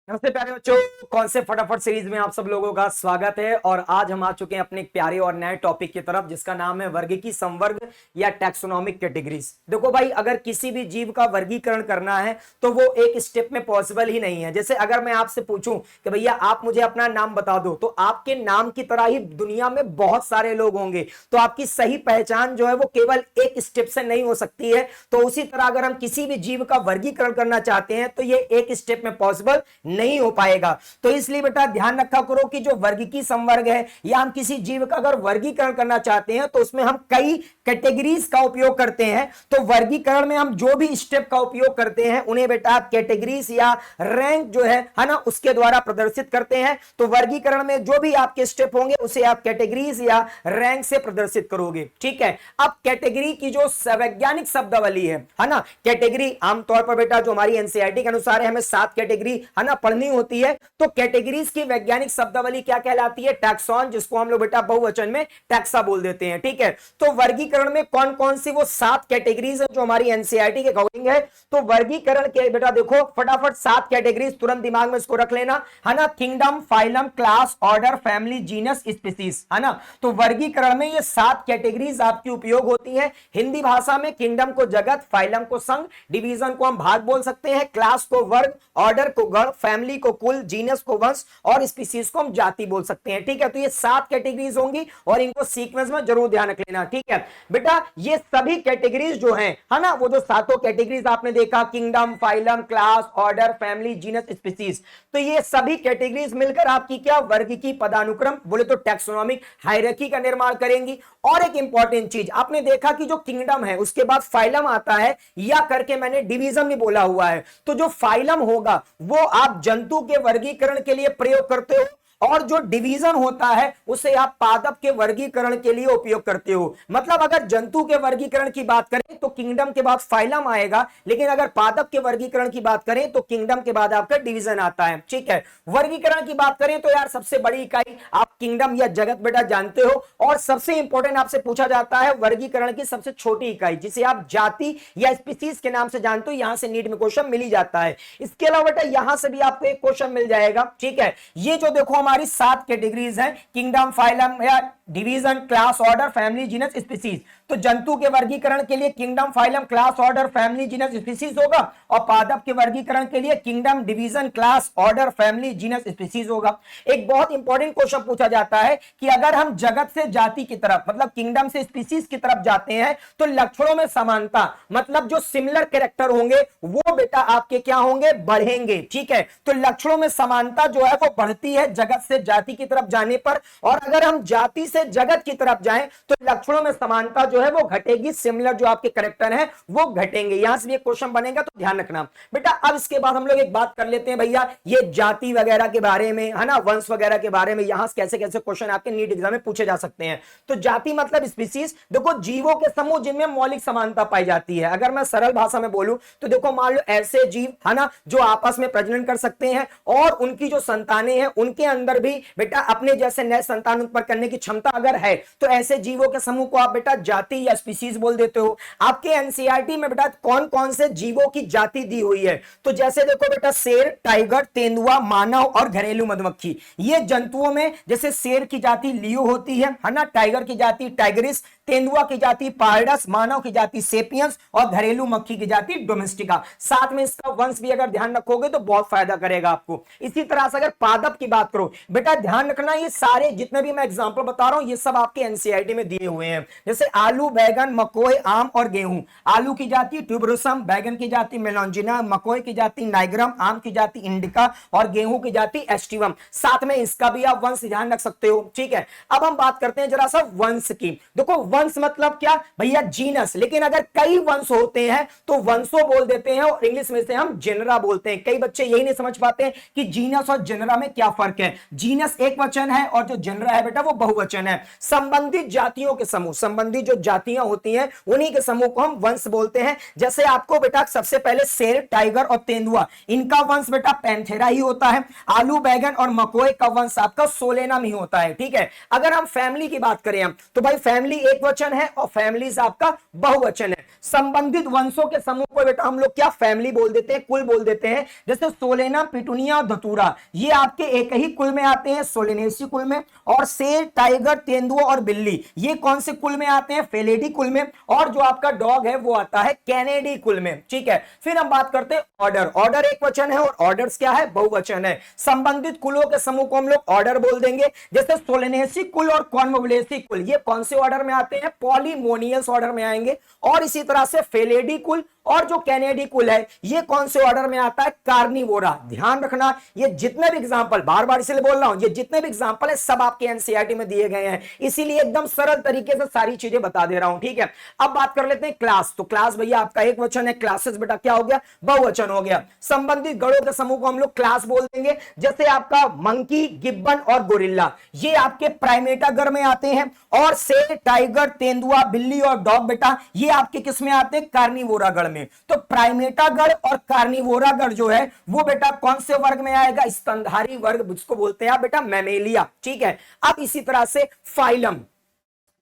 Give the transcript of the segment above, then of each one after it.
नमस्ते प्यारे बच्चों। कॉन्सेप्ट फटाफट सीरीज में आप सब लोगों का स्वागत है। और आज हम आ चुके हैं अपने एक प्यारे और नए टॉपिक की तरफ, जिसका नाम है वर्गीकी संवर्ग या टैक्सोनॉमिक कैटेगरीज। देखो भाई, अगर किसी भी जीव का वर्गीकरण करना है तो वो एक स्टेप में पॉसिबल ही नहीं है। जैसे अगर मैं आपसे पूछूं कि भैया आप मुझे अपना नाम बता दो, तो आपके नाम की तरह ही दुनिया में बहुत सारे लोग होंगे, तो आपकी सही पहचान जो है वो केवल एक स्टेप से नहीं हो सकती है। तो उसी तरह अगर हम किसी भी जीव का वर्गीकरण करना चाहते हैं तो ये एक स्टेप में पॉसिबल नहीं हो पाएगा। तो इसलिए बेटा ध्यान रखा करो कि जो वर्गीकी संवर्ग है या हम किसी जीव का अगर वर्गीकरण करना चाहते हैं तो उसमें हम कई कैटेगरीज का उपयोग करते हैं। तो वर्गीकरण में हम जो भी स्टेप का उपयोग करते हैं उन्हें बेटा आप कैटेगरीज या रैंक जो है ना, उसके द्वारा प्रदर्शित करते हैं। तो वर्गीकरण में जो भी आपके स्टेप होंगे उसे आप कैटेगरीज या रैंक से प्रदर्शित करोगे। ठीक है। अब कैटेगरी की जो वैज्ञानिक शब्दावली है ना, कैटेगरी आमतौर पर बेटा जो हमारी एनसीईआरटी के अनुसार है, हमें 7 कैटेगरी है ना पढ़नी होती है। तो कैटेगरीज की वैज्ञानिक शब्दावली क्या कहलाती है? टैक्सॉन, जिसको हम लोग बेटा बहुवचन में टैक्सा बोल देते हैं। ठीक है। तो वर्गीकरण में कौन कौन सी वो 7 कैटेगरीज है जो हमारी एनसीईआरटी के अकॉर्डिंग है। तो वर्गीकरण के बेटा देखो फटाफट 7 कैटेगरीज तुरंत दिमाग में इसको रख लेना है ना। Kingdom, phylum, class, order, family, genus, species, है ना। तो वर्गीकरण में ये 7 कैटेगरीज आपकी उपयोग होती है। हिंदी भाषा में किंगडम को जगत, फाइलम को संघ, डिवीजन को हम भाग बोल सकते हैं, क्लास को वर्ग, ऑर्डर को गण, फैमिली को कुल, जीनस को वंश और स्पीसीज को हम जाति बोल सकते हैं। ठीक है। तो ये 7 कैटेगरीज होंगी और इनको सीक्वेंस में जरूर ध्यान रख लेना। ठीक है बेटा, ये सभी कैटेगरीज जो हैं है ना, वो जो सातों कैटेगरीज आपने देखा, kingdom, phylum, class, order, family, genus, species, तो ये सभी कैटेगरीज मिलकर आपकी क्या वर्गीकी पदानुक्रम बोले तो टैक्सोनॉमिक हायरार्की का निर्माण करेंगी। और एक इंपॉर्टेंट चीज आपने देखा कि जो किंगडम है उसके बाद फाइलम आता है, या करके मैंने डिवीजन भी बोला हुआ है। तो जो फाइलम होगा वो आप जंतु के वर्गीकरण के लिए प्रयोग करते हो, और जो डिवीजन होता है उसे आप पादप के वर्गीकरण के लिए उपयोग करते हो। मतलब अगर जंतु के वर्गीकरण की बात करें तो किंगडम के बाद फाइलम आएगा, लेकिन अगर पादप के वर्गीकरण की बात करें तो किंगडम के बाद आपका डिवीजन आता है। ठीक है। वर्गीकरण की बात करें तो यार सबसे बड़ी इकाई आप किंगडम या जगत बेटा जानते हो, और सबसे इंपॉर्टेंट आपसे पूछा जाता है वर्गीकरण की सबसे छोटी इकाई जिसे आप जाति या स्पीसीज के नाम से जानते हो। यहां से नीट में क्वेश्चन मिल ही जाता है। इसके अलावा बेटा यहां से भी आपको एक क्वेश्चन मिल जाएगा। ठीक है। ये जो देखो हमारी 7 कैटेगरीज हैं, किंगडम, फाइलम या division, class, order, family, genus, species. तो जंतु के वर्गीकरण के लिए kingdom, phylum, class, order, family, genus, species होगा, और पादप के वर्गीकरण के लिए kingdom, division, class, order, family, genus, species होगा। एक बहुत इंपॉर्टेंट क्वेश्चन पूछा जाता है कि अगर हम जगत से जाति की तरफ मतलब किंगडम से स्पीसीज की तरफ जाते हैं तो लक्षणों में समानता मतलब जो सिमिलर कैरेक्टर होंगे वो बेटा आपके क्या होंगे? बढ़ेंगे। ठीक है। तो लक्षणों में समानता जो है वो बढ़ती है जगत से जाति की तरफ जाने पर, और अगर हम जाति से जगत की तरफ जाएं तो लक्षणों में समानता जो है वो घटेगी, सिमिलर जो आपके कैरेक्टर हैं वो घटेंगे। यहां से भी एक क्वेश्चन बनेगा तो ध्यान रखना बेटा। अब इसके बाद हम लोग एक बात कर लेते हैं भैया, ये जाति वगैरह के बारे में है ना, वंश वगैरह के बारे में यहां से कैसे कैसे क्वेश्चन आपके नीट एग्जाम में पूछे जा सकते हैं। तो जाति मतलब स्पीसीज, देखो जीवों के समूह जिनमें मौलिक समानता पाई जाती है। अगर मैं सरल भाषा में बोलूं तो देखो मान लो ऐसे जीव है ना जो आपस में प्रजनन कर सकते हैं और उनकी जो संतानें हैं उनके अंदर भी बेटा अपने जैसे नए संतान उत्पन्न करने की क्षमता अगर है, तो ऐसे जीवों के समूह को आप बेटा जाति या स्पीसीज बोल देते हो। आपके एनसीईआरटी में बेटा कौन कौन से जीवों की जाति दी हुई है? तो जैसे देखो बेटा शेर, टाइगर, तेंदुआ, मानव और घरेलू मधुमक्खी। ये जंतुओं में जैसे शेर की जाति लियो होती है ना, टाइगर की जाति टाइगरिस, तेंदुआ की जाति पारडस, मानव की जाति सेपियंस और घरेलू मक्खी की जाति डोमेस्टिका। साथ में इसका वंश भी अगर ध्यान रखोगे तो बहुत फायदा करेगा आपको। इसी तरह से अगर पादप की बात करो बेटा ध्यान रखना, ये सारे जितने भी मैं एग्जांपल बता रहा हूं ये सब आपके एनसीईआरटी में दिए हुए हैं। जैसे आलू, बैगन, मकोई, आम और गेहूं। आलू की जाति ट्यूबरोसम, बैगन की जाति मेलॉन्जिना, मकोई की जाति नाइग्रम, आम की जाति इंडिका और गेहूं की जाति एस्टिवम। साथ में इसका भी आप वंश ध्यान रख सकते हो। ठीक है। अब हम बात करते हैं जरा सा वंश की। देखो वंश मतलब क्या भैया? जीनस। लेकिन अगर कई वंश होते हैं तो वंशों बोल देते हैं और इंग्लिश में से हम जेनरा बोलते हैं। कई बच्चे यही नहीं समझ पाते हैं कि जीनस और जेनरा में क्या फर्क है। जीनस एक वचन है और जो जेनरा है बेटा वो बहुवचन है। संबंधित जातियों के समूह, संबंधित जो जातियां होती हैं उन्हीं के समूह को हम वंश बोलते हैं। जैसे आपको बेटा सबसे पहले शेर, टाइगर और तेंदुआ, इनका वंश बेटा पैंथेरा ही होता है। आलू, बैगन और मकोई का वंश आपका सोलेनम ही होता है। ठीक है। अगर हम फैमिली की बात करें हम तो भाई फैमिली एक वचन है और फैमिलीज आपका बहुवचन है। संबंधित वंशों के समूह को बेटा हम लोग क्या फैमिली बोल देते हैं, कुल बोल देते हैं। जैसे सोलेना, पिटूनिया और धतूरा, ये आपके एक ही कुल में आते हैं, सोलेनेसी कुल में। और शेर, टाइगर, तेंदुआ और बिल्ली, ये कौन से कुल में आते हैं, फेलिडी कुल में। और जो आपका डॉग है वो आता है कैनेडी कुल में, ठीक है। फिर हम बात करते हैं ऑर्डर। ऑर्डर एक वचन है और ऑर्डर्स क्या है, बहुवचन है। संबंधित कुलों के समूह को हम लोग ऑर्डर बोल देंगे। जैसे सोलेनेसी कुल और कॉन्वोलुलेसी कुल, ये कौन से ऑर्डर में आते हैं, पॉलीमोनियस ऑर्डर में आएंगे। और इसी तरह से फेलेडी कुल और जो कैनेडी कुल है ये कौन से ऑर्डर में आता है, कार्निवोरा। ध्यान रखना, ये जितने भी एग्जांपल, बार बार इसलिए बोल रहा हूं, ये जितने भी एग्जांपल है सब आपके एनसीईआरटी में दिए गए हैं, इसीलिए एकदम सरल तरीके से सारी चीजें बता दे रहा हूं, ठीक है। अब बात कर लेते हैं क्लास। तो क्लास भैया आपका एक वचन है, क्लासेस बेटा क्या हो गया, बहुवचन हो गया। संबंधित गणों के समूह को हम लोग क्लास बोल देंगे। जैसे आपका मंकी, गिब्बन और गोरिल्ला, ये आपके प्राइमेटा गण में आते हैं। और शेर, टाइगर, तेंदुआ, बिल्ली और डॉग बेटा ये आपके किस में आते हैं, कार्निवोरा गण में। तो प्राइमेटा गण और कार्निवोरा गण जो है वो बेटा कौन से वर्ग में आएगा, स्तनधारी वर्ग, जिसको बोलते हैं आप बेटा मैमेलिया, ठीक है। अब इसी तरह से फाइलम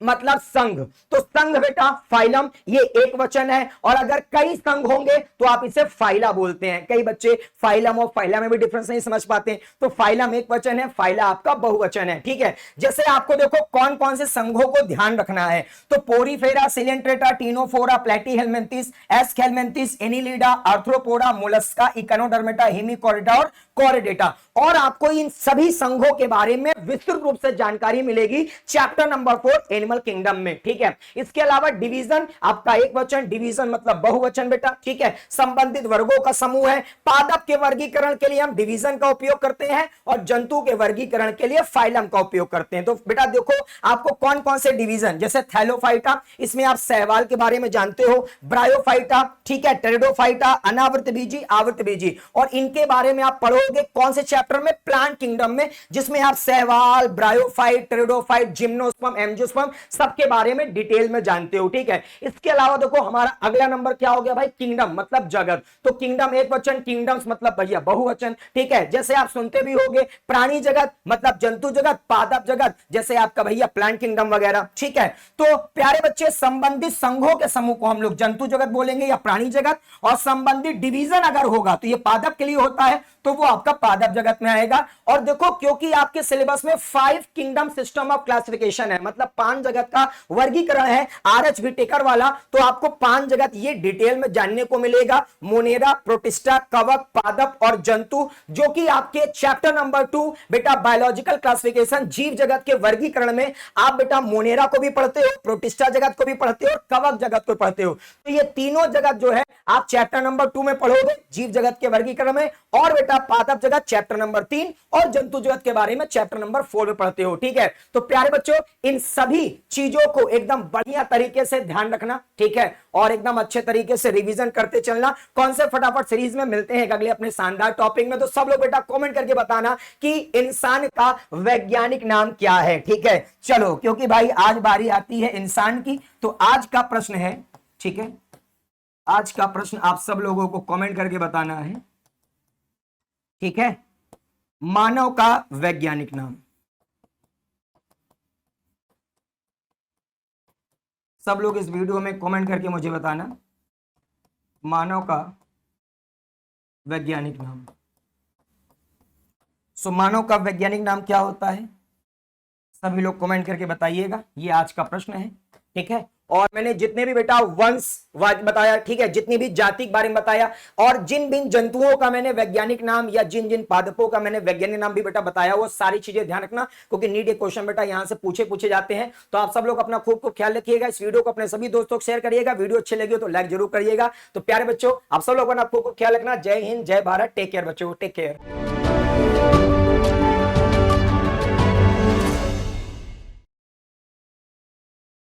मतलब संघ, तो संघ बेटा फाइलम ये एक वचन है। और अगर कई संघ होंगे तो आप इसे फाइला बोलते हैं। कई बच्चे फाइलम और फाइला में भी डिफरेंस नहीं समझ पाते हैं, तो फाइलम एक वचन है, फाइला आपका बहुवचन है, ठीक है। जैसे आपको देखो कौन कौन से संघों को ध्यान रखना है, तो Porifera, Coelenterata, Ctenophora, Platyhelminthes, Aschelminthes, Annelida, Arthropoda, Mollusca, Echinodermata, Hemichordata और कोरिडेटा। और आपको इन सभी संघों के बारे में विस्तृत रूप से जानकारी मिलेगी चैप्टर नंबर 4 एनिमल किंगडम में, ठीक है। इसके अलावा डिवीजन आपका एक वचन, डिवीजन मतलब बहुवचन बेटा, ठीक है। संबंधित वर्गों का समूह है। पादप के वर्गीकरण के लिए हम डिवीजन का उपयोग करते हैं और जंतु के वर्गीकरण के लिए फाइलम का उपयोग करते हैं। तो बेटा देखो आपको कौन कौन से डिवीजन, जैसे थैलोफाइटा, इसमें आप सहवाल के बारे में जानते हो, ब्रायोफाइटा, ठीक है, टेरिडोफाइटा, अनावृत बीजी, आवृत बीजी, और इनके बारे में आप पढ़ोगे कौन से चैप्टर में, प्लांट किंगडम में, जिसमें आप Sahiwal, bryophyte, pteridophyte, gymnosperm, angiosperm सबके बारे में डिटेल में जानते हो, ठीक है। इसके अलावा देखो हमारा अगला नंबर क्या हो गया भाई, किंगडम मतलब जगत। तो किंगडम एक वचन, किंगडम्स मतलब भैया बहुवचन, ठीक है। जैसे आप सुनते भी होंगे प्राणी जगत मतलब जंतु जगत, पादप जगत जैसे आपका भैया प्लांट किंगडम वगैरह, ठीक है। तो प्यारे बच्चे संबंधित संघों के समूह को हम लोग जंतु जगत बोलेंगे या प्राणी जगत, और संबंधित डिवीजन अगर होगा तो ये पादप के लिए होता है तो वो आपका पादप जगत में आएगा। और देखो क्योंकि आपके सिलेबस में 5 किंगडम सिस्टम ऑफ क्लासिफिकेशन है, मतलब 5 जगत का वर्गीकरण है आरएच टेकर वाला, तो आपको 5 जगत ये डिटेल में जानने को मिलेगा, मोनेरा, प्रोटिस्टा, कवक, पादप और जंतु, जो कि आपके चैप्टर नंबर 2 बेटा बायोलॉजिकल क्लासिफिकेशन जीव जगत के वर्गीकरण में आप बेटा मोनेरा को भी पढ़ते हो, प्रोटिस्टा जगत को भी पढ़ते हो और कवक जगत को पढ़ते हो। तो ये तीनों जगत जो है आप चैप्टर नंबर 2 में पढ़ोगे जीव जगत के वर्गीकरण में, और बेटा पादप जगत चैप्टर नंबर 3 और जंतु जगत के बारे में चैप्टर नंबर 4 में पढ़ते हो, ठीक है। तो प्यारे बच्चों इन सभी चीजों को एकदम बढ़िया तरीके से ध्यान रखना, ठीक है, और एकदम अच्छे तरीके से रिवीजन करते चलना। कौन से फटाफट सीरीज में मिलते हैं अगले अपने शानदार टॉपिक में। तो सब लोग बेटा कमेंट करके बताना कि इंसान का वैज्ञानिक नाम क्या है, ठीक है। चलो क्योंकि भाई आज बारी आती है इंसान की, तो आज का प्रश्न है, ठीक है, आज का प्रश्न आप सब लोगों को कमेंट करके बताना है, ठीक है। मानव का वैज्ञानिक नाम, सब लोग इस वीडियो में कमेंट करके मुझे बताना मानव का वैज्ञानिक नाम। सो मानव का वैज्ञानिक नाम क्या होता है, सभी लोग कमेंट करके बताइएगा। ये आज का प्रश्न है, ठीक है। और मैंने जितने भी बेटा वंश बताया, ठीक है, जितनी भी जाति के बारे में बताया, और जिन जिन जंतुओं का मैंने वैज्ञानिक नाम या जिन जिन पादपों का मैंने वैज्ञानिक नाम भी बेटा बताया, वो सारी चीजें ध्यान रखना, क्योंकि नीट एक क्वेश्चन बेटा यहां से पूछे जाते हैं। तो आप सब लोग अपना खूब ख्याल रखिएगा। इस वीडियो को अपने सभी दोस्तों को शेयर करिएगा। वीडियो अच्छी लगी हो तो लाइक जरूर करिएगा। तो प्यारे बच्चों आप सब लोग अपना खूब ख्याल रखना। जय हिंद, जय भारत, टेक केयर बच्चों, टेक केयर।